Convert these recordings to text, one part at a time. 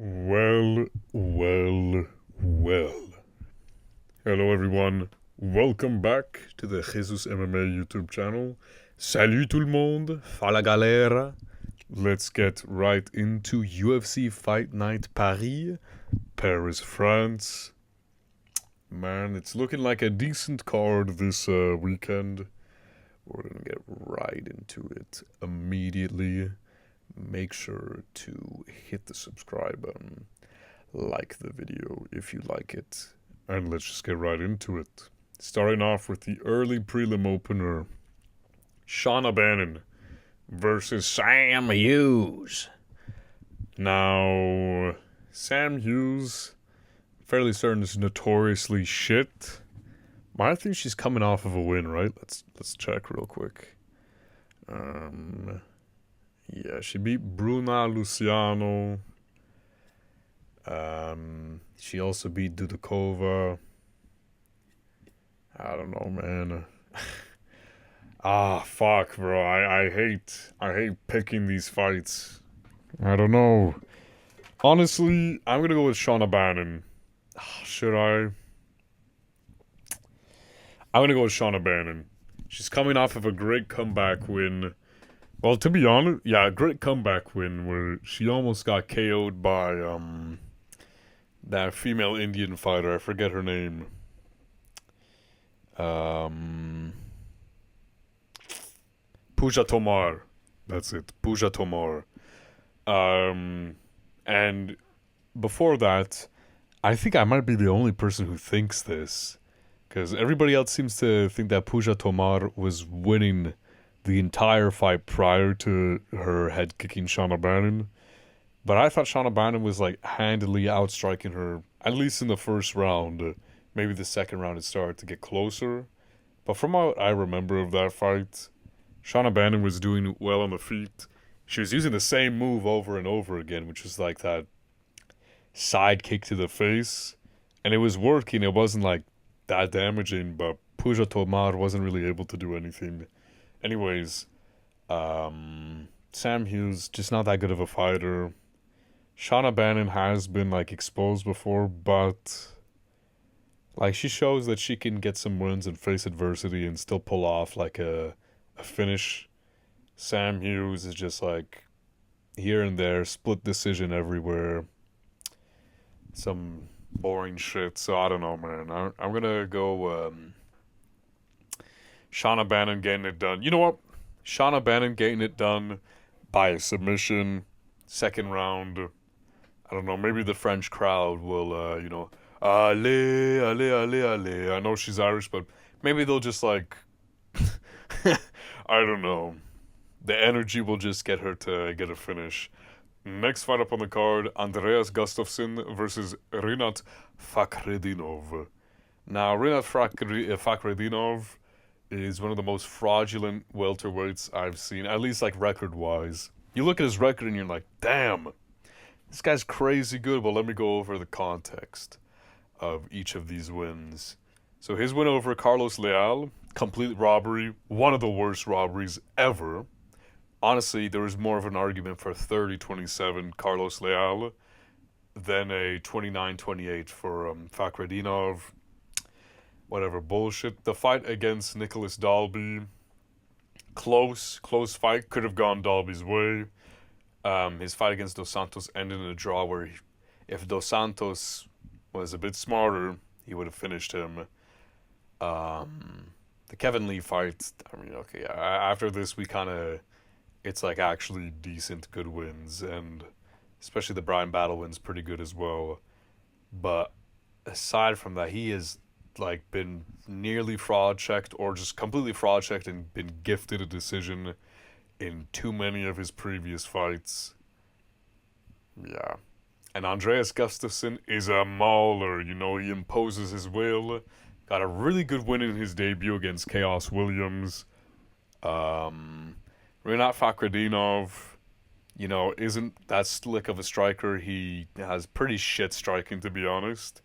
Well, well, well. Hello everyone. Welcome back to the Jesus MMA YouTube channel. Salut tout le monde. Fala galera. Let's get right into UFC Fight Night Paris, France. Man, it's looking like a decent card this weekend. We're gonna get right into it immediately. Make sure to hit the subscribe button, like the video if you like it, and let's just get right into it. Starting off with the early prelim opener, Shauna Bannon versus Sam Hughes. Now, Sam Hughes, fairly certain is notoriously shit, but I think she's coming off of a win, right? Let's check real quick. Yeah, she beat Bruna Luciano. She also beat Dudakova. I don't know, man. Fuck, bro. I hate picking these fights. I don't know. Honestly, I'm gonna go with Shauna Bannon. Should I? I'm gonna go with Shauna Bannon. She's coming off of a great comeback win. Well, to be honest, yeah, a great comeback win where she almost got KO'd by that female Indian fighter. I forget her name. Pooja Tomar. That's it. Pooja Tomar. And before that, I think I might be the only person who thinks this, because everybody else seems to think that Pooja Tomar was winning the entire fight prior to her head kicking Shauna Bannon. But I thought Shauna Bannon was like handily outstriking her, at least in the first round. Maybe the second round it started to get closer. But from what I remember of that fight, Shauna Bannon was doing well on the feet. She was using the same move over and over again, which was like that side kick to the face. And it was working. It wasn't like that damaging, but Pooja Tomar wasn't really able to do anything. Anyways, Sam Hughes, just not that good of a fighter. Shauna Bannon has been like exposed before, but like she shows that she can get some wins and face adversity and still pull off like a finish. Sam Hughes is just like here and there, split decision everywhere. Some boring shit. So I don't know, man. I'm gonna go Shauna Bannon getting it done. You know what? Shauna Bannon getting it done by a submission, second round. I don't know. Maybe the French crowd will, allez, allez, allez, allez. I know she's Irish, but maybe they'll just like, I don't know. The energy will just get her to get a finish. Next fight up on the card, Andreas Gustafsson versus Rinat Fakhretdinov. Now, Rinat Fakhretdinov is one of the most fraudulent welterweights I've seen, at least like record-wise. You look at his record and you're like, damn, this guy's crazy good, but let me go over the context of each of these wins. So his win over Carlos Leal, complete robbery, one of the worst robberies ever. Honestly, there was more of an argument for 30-27 Carlos Leal than a 29-28 for Fakhretdinov. Whatever bullshit. The fight against Nicholas Dalby, close fight, could have gone Dalby's way. His fight against Dos Santos ended in a draw where if Dos Santos was a bit smarter, he would have finished him. The Kevin Lee fight, I mean, okay, after this it's like actually decent good wins, and especially the Brian Battle win's pretty good as well. But aside from that, he is like been nearly fraud checked or just completely fraud checked and been gifted a decision in too many of his previous fights. Yeah. And Andreas Gustafsson is a mauler. You know, he imposes his will. Got a really good win in his debut against Chaos Williams. Rinat Fakhretdinov, you know, isn't that slick of a striker. He has pretty shit striking, to be honest.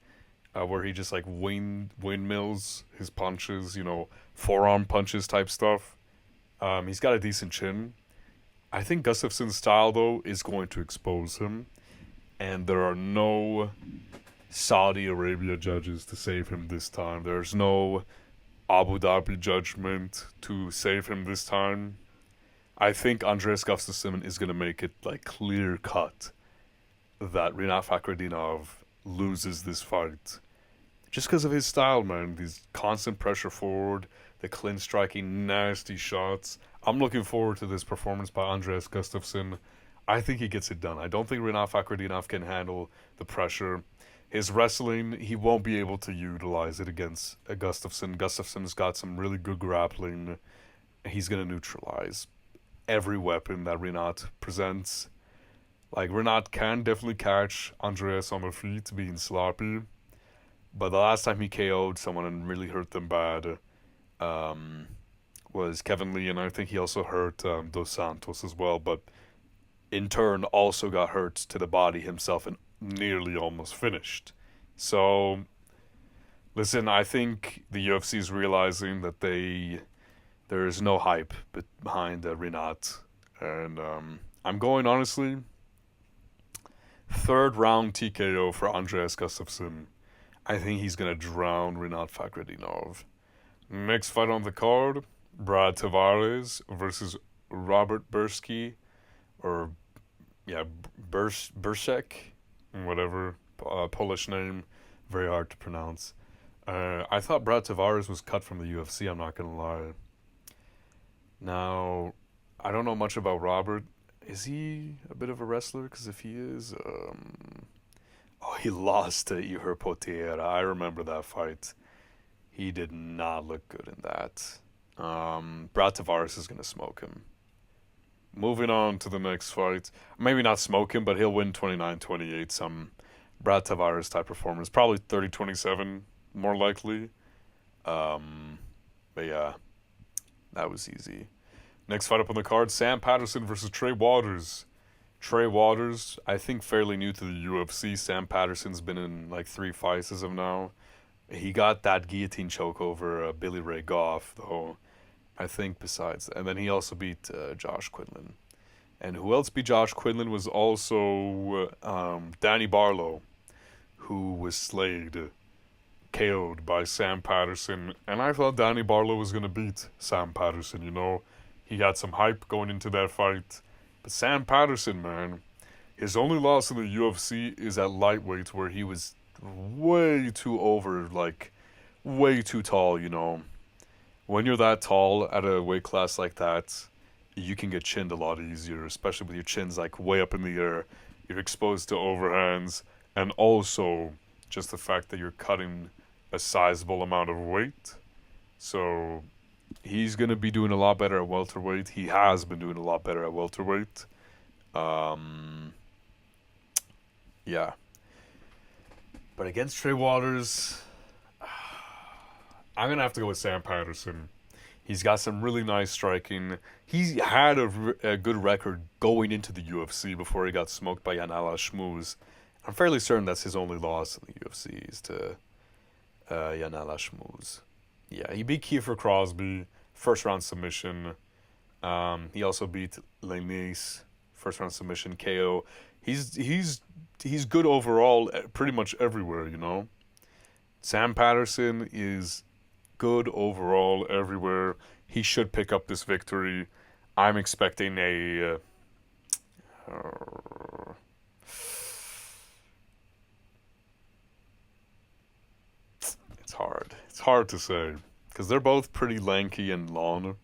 Where he just like windmills his punches, you know, forearm punches type stuff. He's got a decent chin. I think Gustafsson's style, though, is going to expose him. and there are no Saudi Arabia judges to save him this time. There's no Abu Dhabi judgment to save him this time. I think Andreas Gustafsson is going to make it like clear cut that Rinat Fakhretdinov loses this fight. Just because of his style, man. These constant pressure forward, the clean striking, nasty shots. I'm looking forward to this performance by Andreas Gustafsson. I think he gets it done. I don't think Rinat Fakhretdinov can handle the pressure. His wrestling, he won't be able to utilize it against Gustafsson. Gustafsson's got some really good grappling. He's going to neutralize every weapon that Rinat presents. Like, Rinat can definitely catch Andreas on the feet being sloppy. But the last time he KO'd someone and really hurt them bad was Kevin Lee, and I think he also hurt Dos Santos as well. But in turn, also got hurt to the body himself and nearly almost finished. So, listen, I think the UFC is realizing that there is no hype behind Rinat. And I'm going, honestly, third round TKO for Andreas Gustafsson. I think he's going to drown Rinat Fakhretdinov. Next fight on the card, Brad Tavares versus Robert Bursky, or, yeah, Bryczek, whatever, Polish name, very hard to pronounce. I thought Brad Tavares was cut from the UFC, I'm not going to lie. Now, I don't know much about Robert. Is he a bit of a wrestler? Because if he is, he lost to Ihor Potieria. I remember that fight. He did not look good in that. Brad Tavares is going to smoke him. Moving on to the next fight. Maybe not smoke him, but he'll win 29-28. Some Brad Tavares type performance. Probably 30-27, more likely. But yeah, that was easy. Next fight up on the card, Sam Patterson versus Trey Waters. Trey Waters, I think fairly new to the UFC. Sam Patterson's been in like 3 fights as of now. He got that guillotine choke over Billy Ray Goff, though, I think, besides. And then he also beat Josh Quinlan. And who else beat Josh Quinlan was also Danny Barlow, who was slayed, KO'd by Sam Patterson. And I thought Danny Barlow was going to beat Sam Patterson, you know. He had some hype going into that fight. But Sam Patterson, man, his only loss in the UFC is at lightweight, where he was way too over, like, way too tall, you know. When you're that tall at a weight class like that, you can get chinned a lot easier, especially with your chins, like, way up in the air. You're exposed to overhands, and also just the fact that you're cutting a sizable amount of weight. So he's going to be doing a lot better at welterweight. He has been doing a lot better at welterweight. Yeah. But against Trey Waters, I'm going to have to go with Sam Patterson. He's got some really nice striking. He had a good record going into the UFC before he got smoked by Yanala Shmuz. I'm fairly certain that's his only loss in the UFC is to Yanala Shmuz. Yeah, he beat Kiefer Crosby, first round submission. He also beat Lenice, first round submission KO. He's good overall, pretty much everywhere, you know. Sam Patterson is good overall everywhere. He should pick up this victory. I'm expecting a It's hard to say because they're both pretty lanky and long.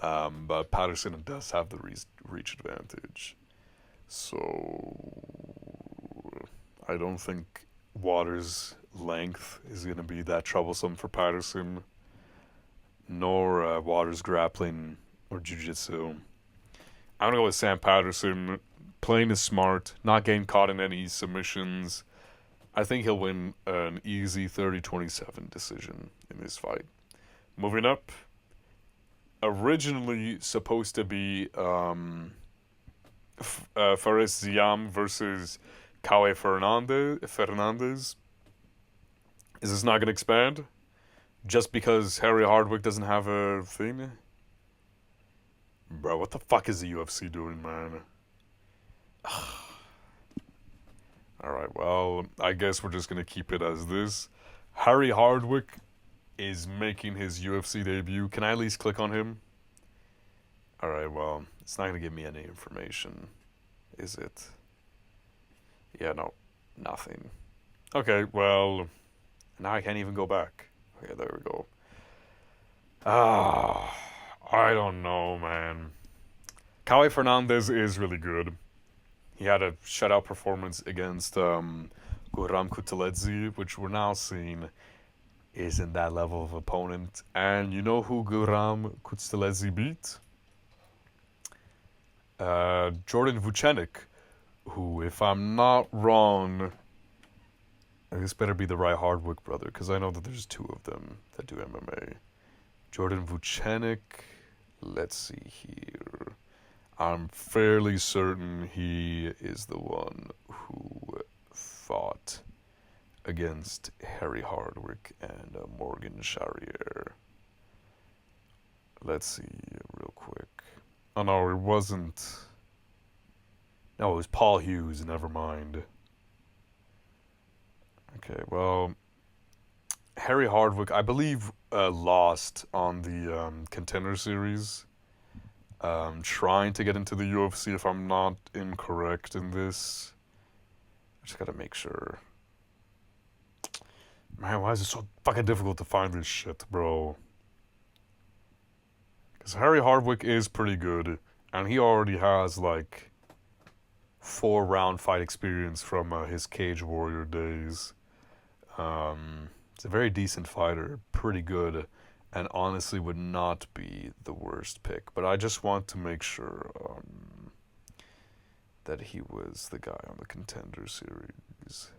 But Patterson does have the reach advantage. So I don't think Waters' length is going to be that troublesome for Patterson, nor Waters' grappling or jiu-jitsu. I'm going to go with Sam Patterson, playing is smart, not getting caught in any submissions. I think he'll win an easy 30-27 decision in this fight. Moving up, originally supposed to be Fares Ziam versus Kaue Fernandes. Is this not going to expand? Just because Harry Hardwick doesn't have a thing? Bro, what the fuck is the UFC doing, man? Alright, well, I guess we're just gonna keep it as this. Harry Hardwick is making his UFC debut. Can I at least click on him? Alright, well, it's not gonna give me any information, is it? Yeah, no, nothing. Okay, well, now I can't even go back. Okay, there we go. I don't know, man. Fernandes is really good. He had a shutout performance against Guram Kutateladze, which we're now seeing isn't that level of opponent. And you know who Guram Kutateladze beat? Jordan Vucenic, who, if I'm not wrong, this better be the right Hardwick brother, because I know that there's two of them that do MMA. Jordan Vucenic, let's see here. I'm fairly certain he is the one who fought against Harry Hardwick and Morgan Charrier. Let's see real quick. Oh no, it wasn't. No, it was Paul Hughes, never mind. Okay, well, Harry Hardwick, I believe, lost on the Contender Series. Trying to get into the UFC, if I'm not incorrect in this. I just gotta make sure. Man, why is it so fucking difficult to find this shit, bro? Because Harry Hardwick is pretty good, and he already has, like, 4-round fight experience from his Cage Warrior days. He's a very decent fighter, pretty good, and honestly would not be the worst pick. But I just want to make sure that he was the guy on the Contender Series.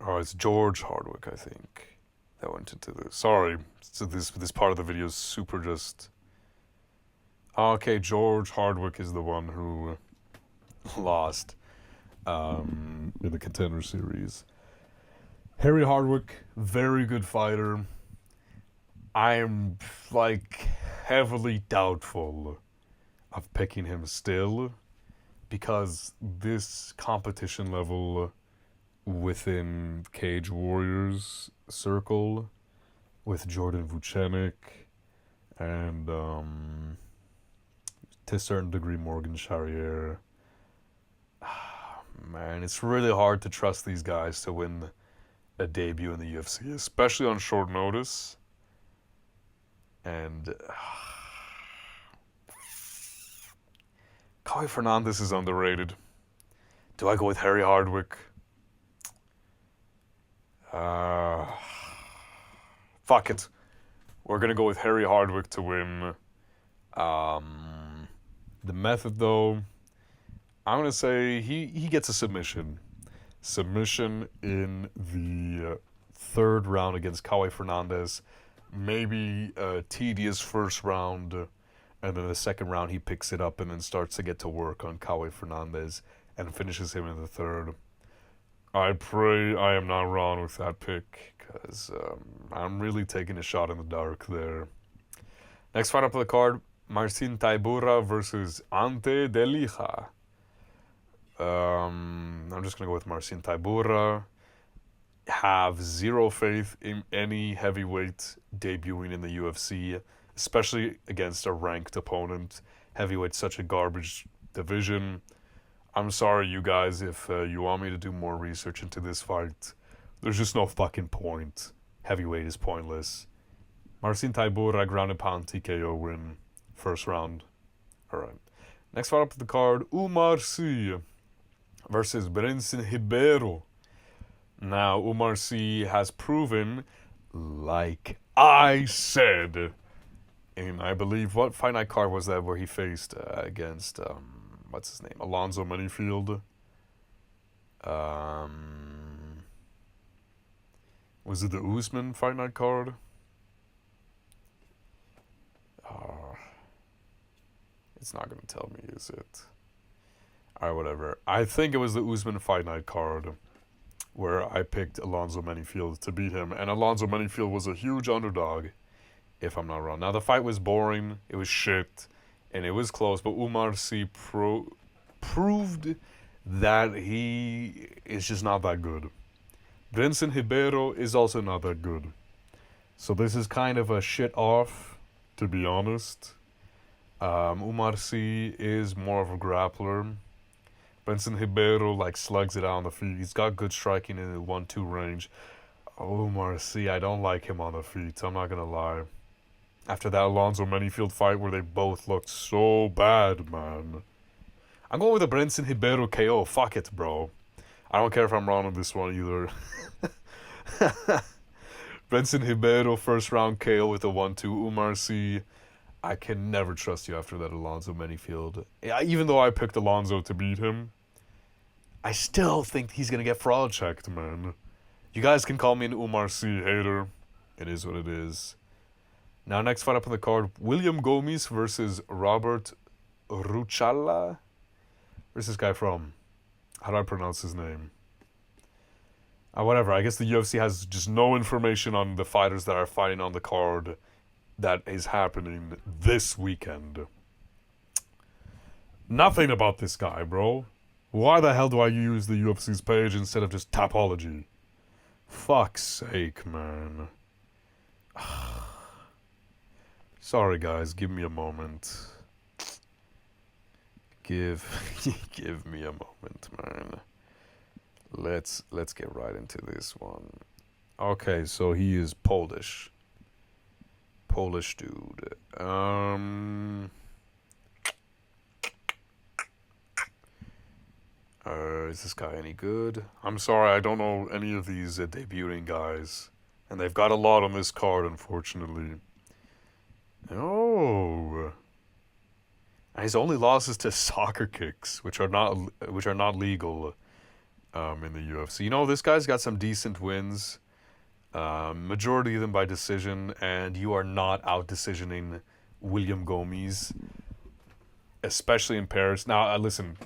Oh, it's George Hardwick, I think, that went into this. Sorry, so this part of the video is super just... Okay, George Hardwick is the one who lost in the Contender Series. Harry Hardwick, very good fighter. I'm, like, heavily doubtful of picking him still, because this competition level within Cage Warriors circle with Jordan Vucenic and to a certain degree Morgan Charrier. Man, it's really hard to trust these guys to win a debut in the UFC, especially on short notice. And Fernandes is underrated. Do I go with Harry Hardwick? Fuck it. We're gonna go with Harry Hardwick to win. The method, though, I'm gonna say he gets a submission. Submission in the third round against Fernandes. Maybe a tedious first round, and then the second round he picks it up and then starts to get to work on Fernandes and finishes him in the third. I pray I am not wrong with that pick, because I'm really taking a shot in the dark there. Next fight up on the card, Marcin Tybura versus Ante Delija. I'm just going to go with Marcin Tybura. Have zero faith in any heavyweight debuting in the UFC, especially against a ranked opponent. Heavyweight's such a garbage division. I'm sorry, you guys, if you want me to do more research into this fight. There's just no fucking point. Heavyweight is pointless. Marcin Tybura, ground and pound TKO win. First round. Alright. Next fight up the card, Umar Sy versus Bryczek Ribeiro. Now, Umar Sy has proven, like I said, in, I believe, what Fight Night card was that where he faced against... what's his name? Alonzo Manyfield. Was it the Usman Fight Night card? It's not going to tell me, is it? Alright, whatever. I think it was the Usman Fight Night card where I picked Alonzo Manyfield to beat him. And Alonzo Manyfield was a huge underdog if I'm not wrong. Now, the fight was boring, it was shit, and it was close, but Umar C proved that he is just not that good. Vincent Ribeiro is also not that good. So this is kind of a shit off, to be honest. Umar C is more of a grappler. Vincent Ribeiro like slugs it out on the feet. He's got good striking in the 1-2 range. Umar C, I don't like him on the feet. I'm not gonna lie. After that Alonzo Manyfield fight where they both looked so bad, man. I'm going with a Vincent Ribeiro KO. Fuck it, bro. I don't care if I'm wrong on this one either. Vincent Ribeiro first round KO with a 1-2. Umar C, I can never trust you after that Alonzo Manyfield. Even though I picked Alonzo to beat him, I still think he's going to get fraud checked, man. You guys can call me an Umar C hater. It is what it is. Now, next fight up on the card, William Gomis versus Robert Ruchala. Where's this guy from? How do I pronounce his name? Whatever, I guess the UFC has just no information on the fighters that are fighting on the card that is happening this weekend. Nothing about this guy, bro. Why the hell do I use the UFC's page instead of just Tapology? Fuck's sake, man. Sorry, guys. Give me a moment. Give me a moment, man. Let's get right into this one. Okay, so he is Polish. Polish dude. Is this guy any good? I'm sorry, I don't know any of these debuting guys. And they've got a lot on this card, unfortunately. Oh. And his only losses to soccer kicks, which are not legal in the UFC. You know, this guy's got some decent wins. Majority of them by decision, and you are not out-decisioning William Gomis, especially in Paris. Now, listen,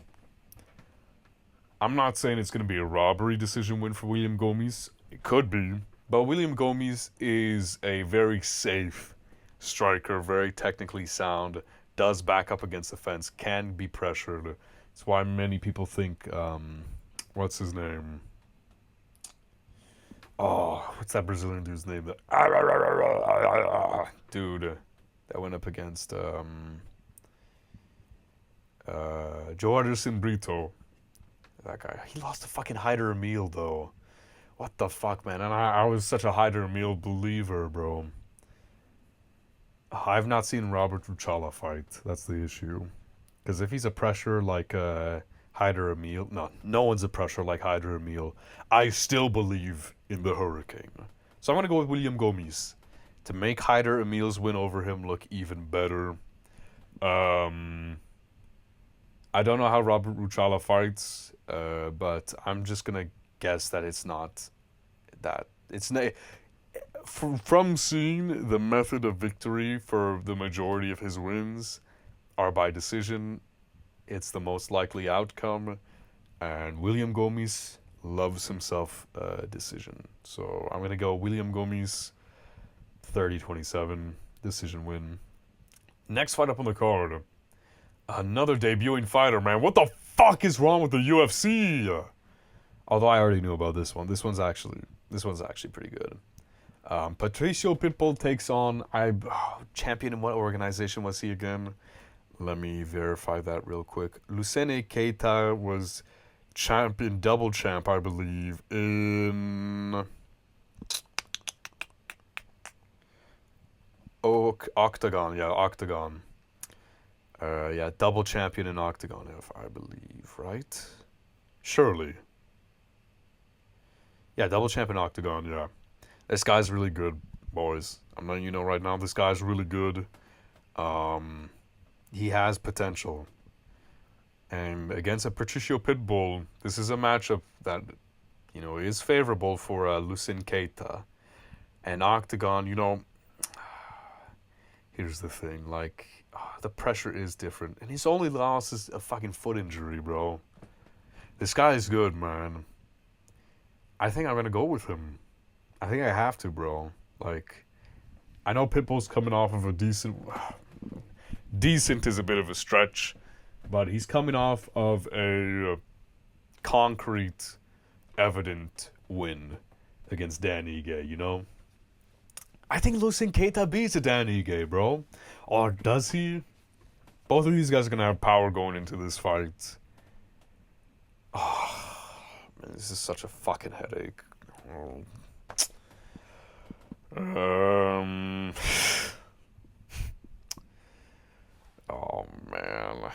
I'm not saying it's going to be a robbery decision win for William Gomis. It could be, but William Gomis is a very safe striker, very technically sound, does back up against the fence, can be pressured. That's why many people think, what's his name? Oh, what's that Brazilian dude's name? Dude that went up against Joarderson Brito. That guy. He lost to fucking Hyder Emil, though. What the fuck, man? And I was such a Hyder Emil believer, bro. I've not seen Robert Ruchala fight. That's the issue. Because if he's a pressure like Hyder Emil, no one's a pressure like Hyder Emil. I still believe in the Hurricane. So I'm going to go with William Gomis to make Hyder Emil's win over him look even better. I don't know how Robert Ruchala fights, but I'm just going to guess that it's not that. From seeing the method of victory for the majority of his wins are by decision, it's the most likely outcome, and William Gomis loves himself a decision. So I'm going to go William Gomis, 30-27, decision win. Next fight up on the card, another debuting fighter, man. What the fuck is wrong with the UFC? Although I already knew about this one. This one's actually pretty good. Patricio Pitbull takes on champion in what organization was he again? Let me verify that real quick. Lucene Keita was double champ, I believe, in Octagon. Yeah, Octagon. Double champion in Octagon, if I believe, right? Surely. Yeah, double champion Octagon, yeah. This guy's really good, boys. I'm letting you know right now, this guy's really good. He has potential. And against a Patricio Pitbull, this is a matchup that, is favorable for Lucene Keita. And Octagon, here's the thing, the pressure is different. And his only loss is a fucking foot injury, bro. This guy is good, man. I think I'm going to go with him. I think I have to, bro. I know Pitbull's coming off of a decent... Decent is a bit of a stretch, but he's coming off of a concrete, evident win against Dan Ige, you know? I think losing Keita beats a Dan Ige, bro. Or does he? Both of these guys are going to have power going into this fight. Oh, man, this is such a fucking headache. Oh, man.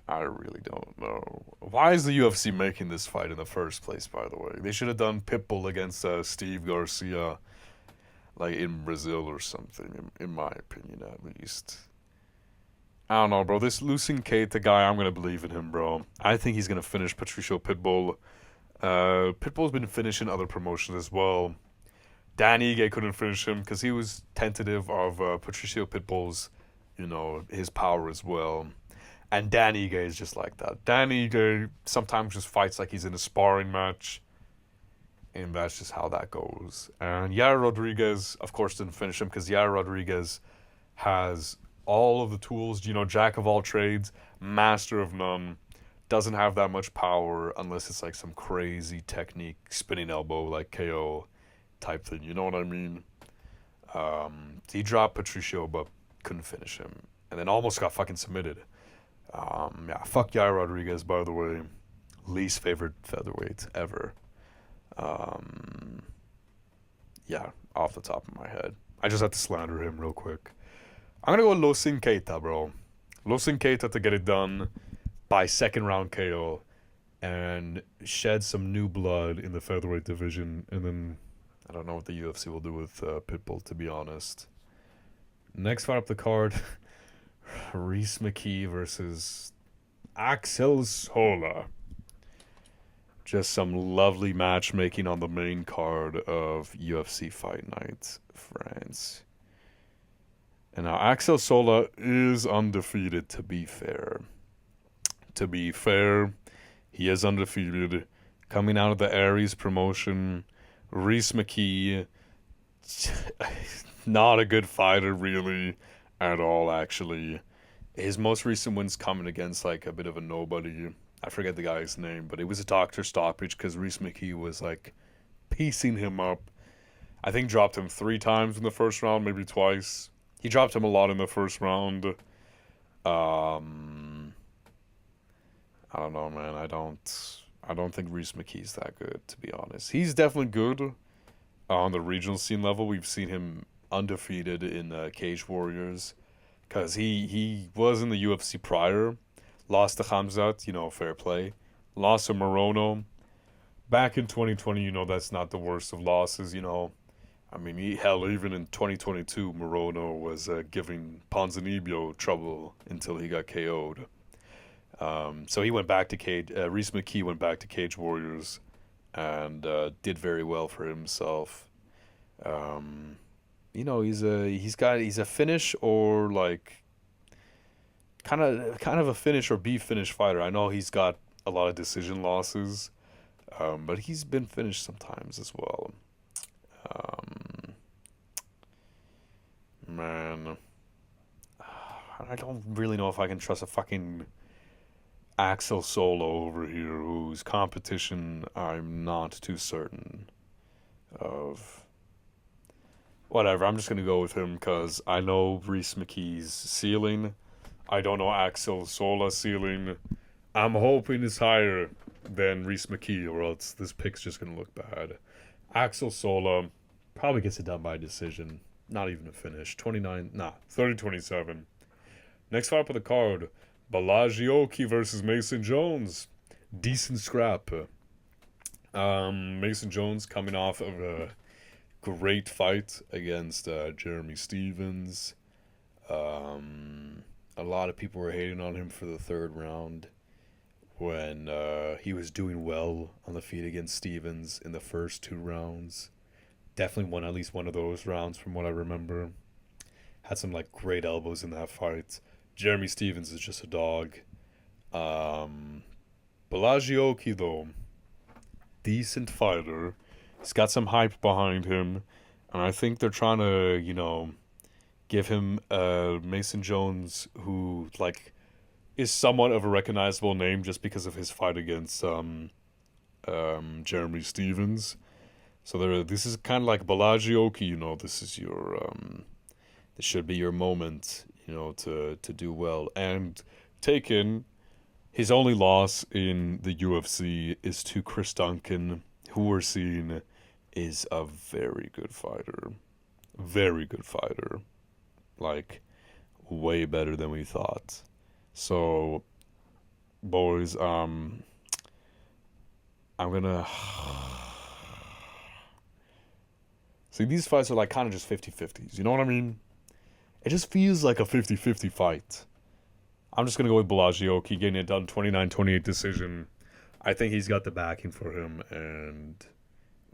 I really don't know. Why is the UFC making this fight in the first place, by the way? They should have done Pitbull against Steve Garcia, like in Brazil or something, in my opinion, at least. I don't know, bro. This losing Keita guy, I'm going to believe in him, bro. I think he's going to finish Patricio Pitbull. Pitbull's been finishing other promotions as well. Dan Ige couldn't finish him because he was tentative of Patricio Pitbull's, you know, his power as well. And Dan Ige is just like that. Dan Ige sometimes just fights like he's in a sparring match. And that's just how that goes. And Yair Rodriguez, of course, didn't finish him because Yair Rodriguez has all of the tools, you know, jack of all trades, master of none. Doesn't have that much power unless it's like some crazy technique, spinning elbow, like KO type thing. You know what I mean? He dropped Patricio, but couldn't finish him. And then almost got fucking submitted. Yeah, fuck Yair Rodriguez, by the way. Least favorite featherweight ever. Yeah, off the top of my head. I just had to slander him real quick. I'm gonna go losing Keita, bro. Losing Keita to get it done by second round KO and shed some new blood in the featherweight division. And then I don't know what the UFC will do with Pitbull, to be honest. Next fight up the card, McKee versus Axel Sola. Just some lovely matchmaking on the main card of UFC Fight Night France. And now Axel Sola is undefeated, to be fair. To be fair, he is undefeated. Coming out of the Aries promotion, McKee, not a good fighter really at all, actually. His most recent win's coming against like a bit of a nobody. I forget the guy's name, but it was a doctor stoppage because McKee was like piecing him up. I think dropped him 3 times in the first round, maybe twice. He dropped him a lot in the first round. I don't know, man. I don't think McKee's that good, to be honest. He's definitely good on the regional scene level. We've seen him undefeated in Cage Warriors because he was in the UFC prior. Lost to Khamzat, you know, fair play. Lost to Morono. Back in 2020, you know, that's not the worst of losses, you know. I mean, even in 2022, Morono was giving Ponzinibbio trouble until he got KO'd. So he went back to McKee went back to Cage Warriors and did very well for himself. You know, he's a finish or like kind of a finish or be finish fighter. I know he's got a lot of decision losses, but he's been finished sometimes as well. Man, I don't really know if I can trust a fucking Axel Sola over here, whose competition I'm not too certain of. Whatever, I'm just going to go with him because I know McKee's ceiling. I don't know Axel Sola's ceiling. I'm hoping it's higher than McKee, or else this pick's just going to look bad. Axel Sola probably gets it done by decision. Not even a finish. 30-27. Next fight up on the card, Borralho versus Mason Jones. Decent scrap. Mason Jones coming off of a great fight against Jeremy Stephens. A lot of people were hating on him for the third round when he was doing well on the feet against Stephens in the first 2 rounds. Definitely won at least one of those rounds from what I remember. Had some like great elbows in that fight. Jeremy Stephens is just a dog. Borralho, though, decent fighter. He's got some hype behind him. And I think they're trying to, you know, give him Mason Jones, who like is somewhat of a recognizable name just because of his fight against Jeremy Stevens. So this is kind of like Bellagioki, you know. This is your this should be your moment, you know, to do well. And Taken, his only loss in the UFC is to Chris Duncan, who we're seeing is a very good fighter. Very good fighter. Like, way better than we thought. So, boys, I'm gonna... See, these fights are like kind of just 50-50s, you know what I mean? It just feels like a 50-50 fight. I'm just going to go with Bellagioki getting it done 29-28 decision. I think he's got the backing for him, and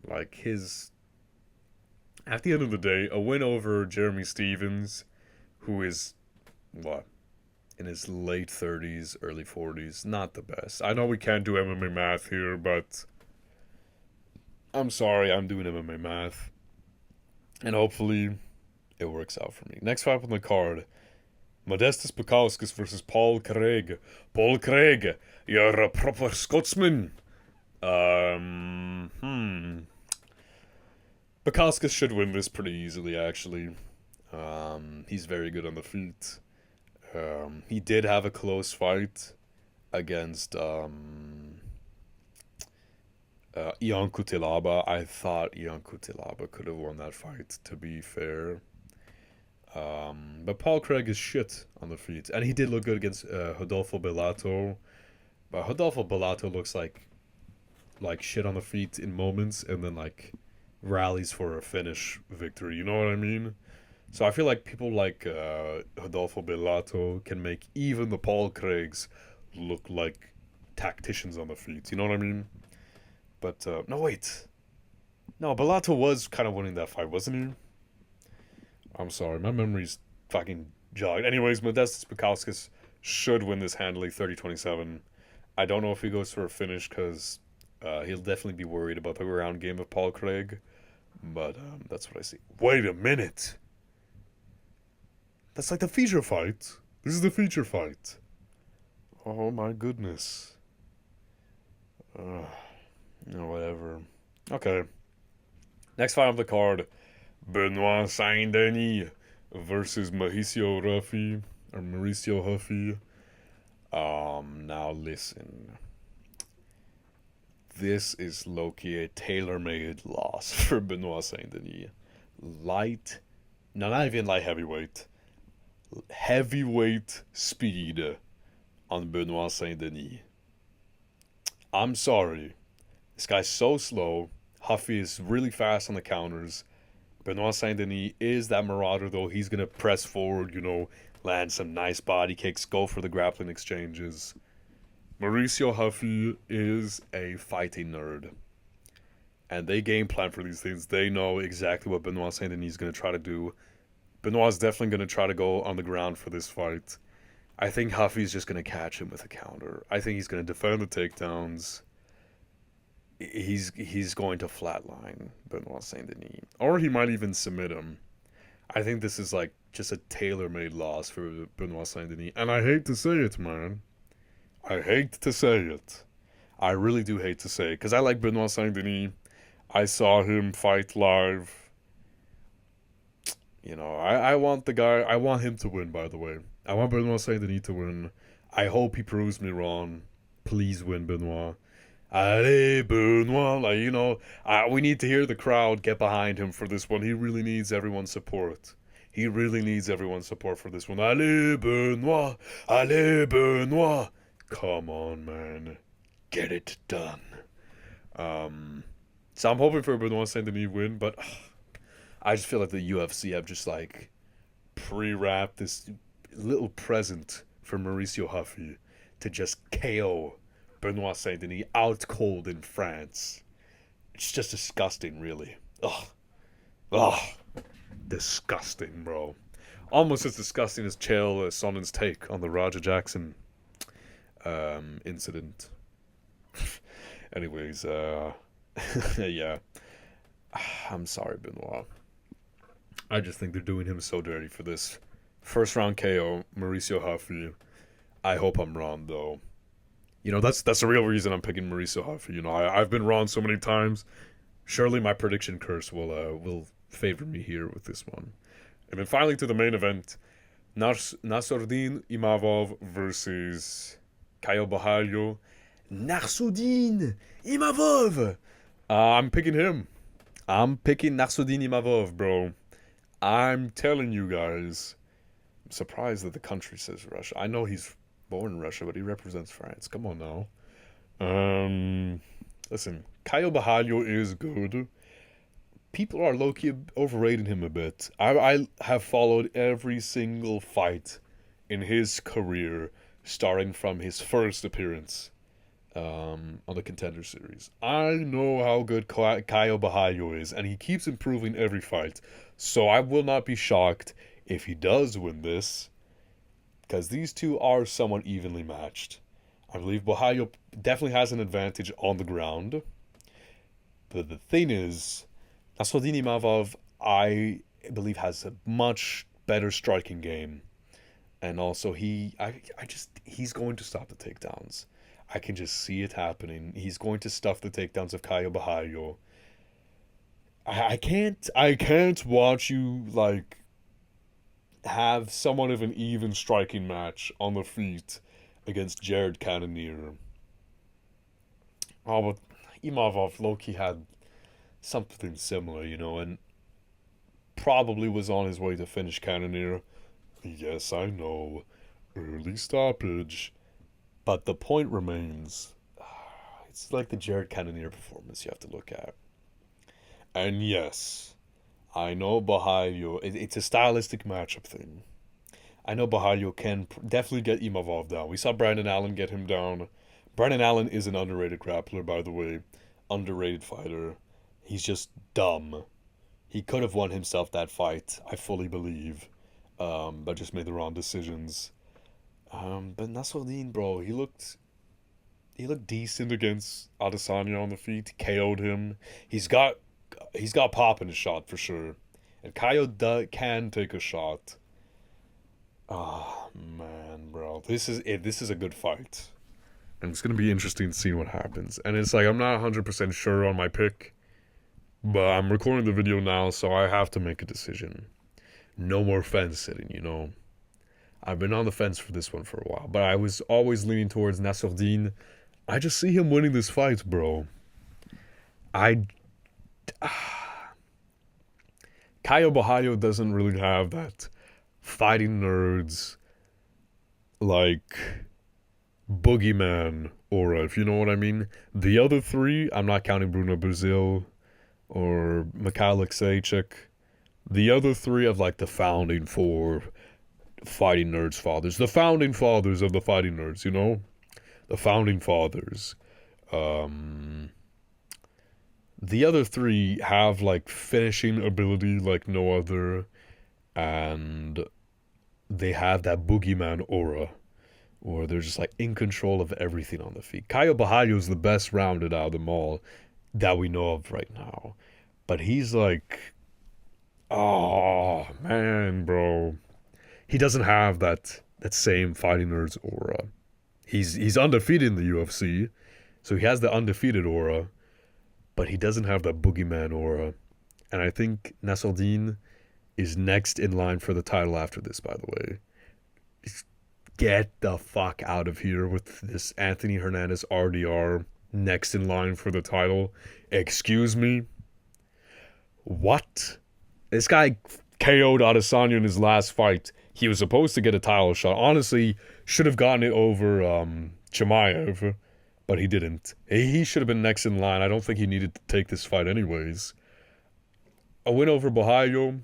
like his... At the end of the day, a win over Jeremy Stevens, who is, what, in his late 30s, early 40s, not the best. I know we can't do MMA math here, but I'm sorry, I'm doing MMA math. And hopefully it works out for me. Next fight on the card, Modestas Bukauskas versus Paul Craig. Paul Craig, you're a proper Scotsman. Bukauskas should win this pretty easily, actually. He's very good on the feet. He did have a close fight against Ion Cutelaba. I thought Ion Cutelaba could have won that fight, to be fair. But Paul Craig is shit on the feet. And he did look good against Rodolfo Bellato. But Rodolfo Bellato looks like shit on the feet in moments and then like rallies for a finish victory. You know what I mean? So I feel like people like Rodolfo Bellato can make even the Paul Craigs look like tacticians on the feet. You know what I mean? But, no, wait. No, Bellato was kind of winning that fight, wasn't he? I'm sorry, my memory's fucking jogged. Anyways, Modestas Bukauskas should win this handily, 30-27. I don't know if he goes for a finish, because he'll definitely be worried about the ground game of Paul Craig. But that's what I see. Wait a minute. That's like the feature fight. This is the feature fight. Oh my goodness. Whatever. Okay. Next fight on the card, Benoit Saint-Denis versus Mauricio Ruffy. Or Mauricio Huffy. Now listen. This is low-key a tailor-made loss for Benoit Saint-Denis. Not even light heavyweight. Heavyweight speed on Benoit Saint-Denis. I'm sorry. This guy's so slow. Huffy is really fast on the counters. Benoit Saint-Denis is that marauder, though. He's going to press forward, you know, land some nice body kicks, go for the grappling exchanges. Mauricio Huffy is a fighting nerd. And they game plan for these things. They know exactly what Benoit Saint-Denis is going to try to do. Benoit's definitely going to try to go on the ground for this fight. I think Huffy's just going to catch him with a counter. I think he's going to defend the takedowns. He's going to flatline Benoit Saint-Denis. Or he might even submit him. I think this is like just a tailor-made loss for Benoit Saint-Denis. And I hate to say it, man. I hate to say it. I really do hate to say it. Because I like Benoit Saint-Denis. I saw him fight live. You know, I want the guy... I want him to win, by the way. I want Benoit Saint-Denis to win. I hope he proves me wrong. Please win, Benoit. Allez, Benoit. Like, you know, we need to hear the crowd get behind him for this one. He really needs everyone's support. He really needs everyone's support for this one. Allez, Benoit. Allez, Benoit. Come on, man. Get it done. So I'm hoping for a Benoit Saint-Denis win, but I just feel like the UFC have just like pre-wrapped this little present for Mauricio Huffy to just KO Benoit Saint-Denis out cold in France. It's just disgusting, really. Ugh. Disgusting, bro. Almost as disgusting as Chael Sonnen's take on the Roger Jackson incident. Anyways, yeah. I'm sorry, Benoit. I just think they're doing him so dirty for this. First round KO, Mauricio Huffy. I hope I'm wrong, though. That's the real reason I'm picking Mauricio Huffy. I've been wrong so many times. Surely my prediction curse will favor me here with this one. And then finally to the main event, Nassourdine Imavov versus Caio Borralho. Nassourdine Imavov! I'm picking him. I'm picking Nassourdine Imavov, bro. I'm telling you guys. I'm surprised that the country says Russia. I know he's born in Russia, but he represents France. Come on now. Listen, Caio Borralho is good. People are low-key overrating him a bit. I have followed every single fight in his career, starting from his first appearance on the Contender Series. I know how good Caio Borralho is, and he keeps improving every fight. So I will not be shocked if he does win this, because these two are somewhat evenly matched. I believe Borralho definitely has an advantage on the ground. But the thing is, Nassourdine Imavov, I believe, has a much better striking game. And also, he's going to stop the takedowns. I can just see it happening. He's going to stuff the takedowns of Caio Borralho. I can't watch you, have somewhat of an even striking match on the feet against Jared Cannonier. Oh, but Imavov low-key had something similar, and probably was on his way to finish Cannonier. Yes, I know. Early stoppage. But the point remains. It's like the Jared Cannonier performance you have to look at. And yes, I know Borralho. It's a stylistic matchup thing. I know Borralho can definitely get Imavov down. We saw Brandon Allen get him down. Brandon Allen is an underrated grappler, by the way. Underrated fighter. He's just dumb. He could have won himself that fight, I fully believe. But just made the wrong decisions. But Nassourdine, bro, he looked decent against Adesanya on the feet. KO'd him. He's got pop in his shot for sure. And Caio can take a shot. Oh, man, bro. This is a good fight. And it's going to be interesting to see what happens. And it's like, I'm not 100% sure on my pick. But I'm recording the video now, so I have to make a decision. No more fence sitting, I've been on the fence for this one for a while. But I was always leaning towards Nassourdine. I just see him winning this fight, bro. Caio Borralho doesn't really have that fighting nerds, boogeyman aura, if you know what I mean. The other three, I'm not counting Bruno Brazil or Mikhail Alexeychuk. The other three of the founding four fighting nerds fathers. The founding fathers of the fighting nerds, The founding fathers. The other three have finishing ability like no other, and they have that boogeyman aura, or they're just in control of everything on the feet. Caio Borralho is the best rounded out of them all that we know of right now, but he's oh man, bro, he doesn't have that same fighting nerds aura. He's undefeated in the UFC, so he has the undefeated aura. But he doesn't have that boogeyman aura. And I think Nassourdine is next in line for the title after this, by the way. Just get the fuck out of here with this Anthony Hernandez RDR next in line for the title. Excuse me? What? This guy KO'd Adesanya in his last fight. He was supposed to get a title shot. Honestly, should have gotten it over Chimaev. But he didn't. He should have been next in line. I don't think he needed to take this fight anyways. A win over Borralho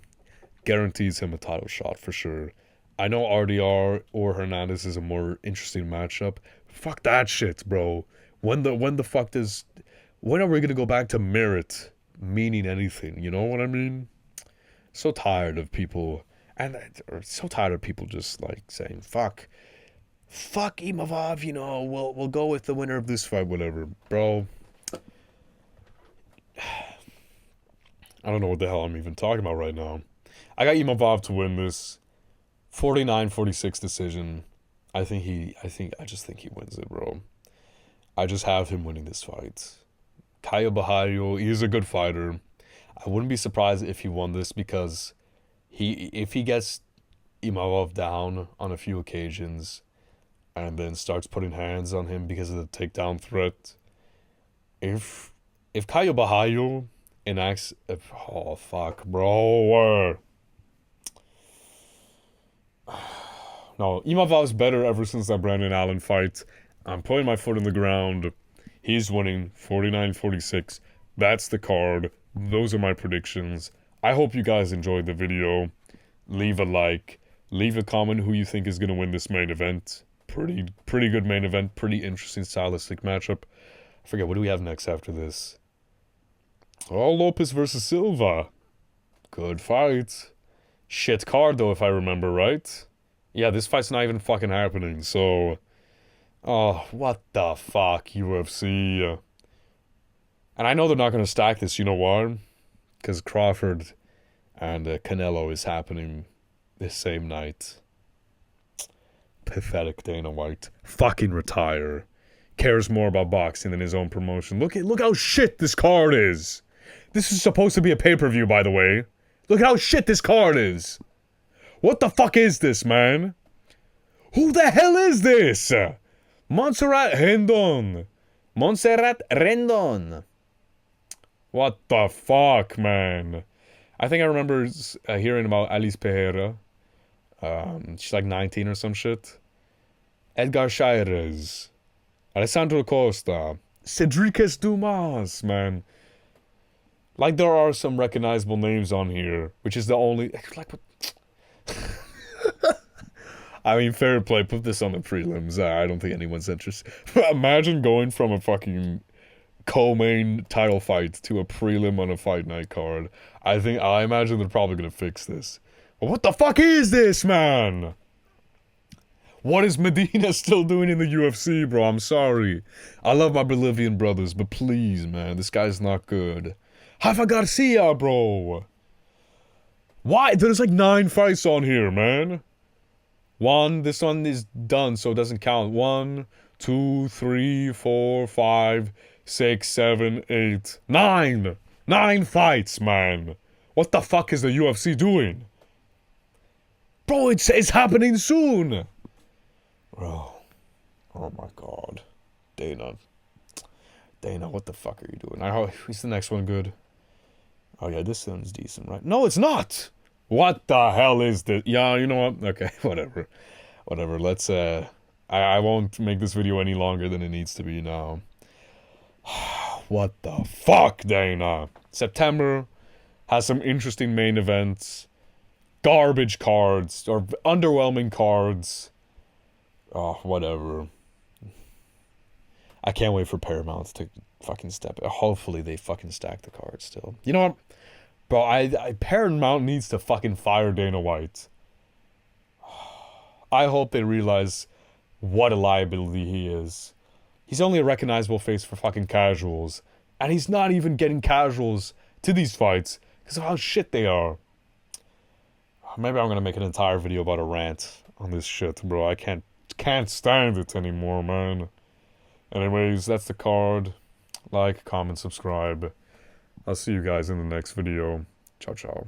guarantees him a title shot for sure. I know RDR or Hernandez is a more interesting matchup. Fuck that shit, bro. When are we gonna go back to merit meaning anything? You know what I mean? So tired of people, just saying fuck Imavov, we'll go with the winner of this fight, whatever. Bro, I don't know what the hell I'm even talking about right now. I got Imavov to win this. 49-46 decision. I just think he wins it, bro. I just have him winning this fight. Caio Borralho, he is a good fighter. I wouldn't be surprised if he won this because if he gets Imavov down on a few occasions and then starts putting hands on him because of the takedown threat. If Caio Borralho enacts, oh fuck, bro. No, Imavov's better ever since that Brandon Allen fight. I'm putting my foot in the ground. He's winning 49-46. That's the card. Those are my predictions. I hope you guys enjoyed the video. Leave a like. Leave a comment who you think is going to win this main event. Pretty good main event. Pretty interesting stylistic matchup. I forget, what do we have next after this? Oh, Lopez versus Silva. Good fight. Shit card though, if I remember right. Yeah, this fight's not even fucking happening, so... Oh, what the fuck, UFC. And I know they're not going to stack this, you know why? Because Crawford and Canelo is happening this same night. Pathetic Dana White. Fucking retire. Cares more about boxing than his own promotion. Look how shit this card is. This is supposed to be a pay-per-view, by the way. Look how shit this card is. What the fuck is this, man? Who the hell is this? Montserrat Rendon. What the fuck, man? I think I remember hearing about Alice Pereira. She's like 19 or some shit. Edgar Chairez. Alessandro Costa. Cedriques Dumas, man. Like, there are some recognizable names on here, which is the only... Like, what... I mean, fair play, put this on the prelims. I don't think anyone's interested. Imagine going from a fucking co-main title fight to a prelim on a fight night card. I imagine they're probably gonna fix this. But what the fuck is this, man? What is Medina still doing in the UFC, bro? I'm sorry. I love my Bolivian brothers, but please, man, this guy's not good. Rafa Garcia, bro. Why? There's like 9 fights on here, man. This one is done, so it doesn't count. 1, 2, 3, 4, 5, 6, 7, 8, 9. 9 fights, man. What the fuck is the UFC doing? Bro, it's happening soon. Bro. Oh my god. Dana, what the fuck are you doing? Is the next one good? Oh yeah, this one's decent, right? No, it's not! What the hell is this? Yeah, you know what? Okay, whatever. Let's, I won't make this video any longer than it needs to be now. What the fuck, Dana? September has some interesting main events. Garbage cards, or underwhelming cards. Oh, whatever. I can't wait for Paramount to fucking step. Hopefully they fucking stack the cards still. You know what? Bro, Paramount needs to fucking fire Dana White. I hope they realize what a liability he is. He's only a recognizable face for fucking casuals. And he's not even getting casuals to these fights because of how shit they are. Maybe I'm gonna make an entire video about a rant on this shit, bro. I can't stand it anymore, man. Anyways, that's the card. Like, comment, subscribe. I'll see you guys in the next video. Ciao, ciao.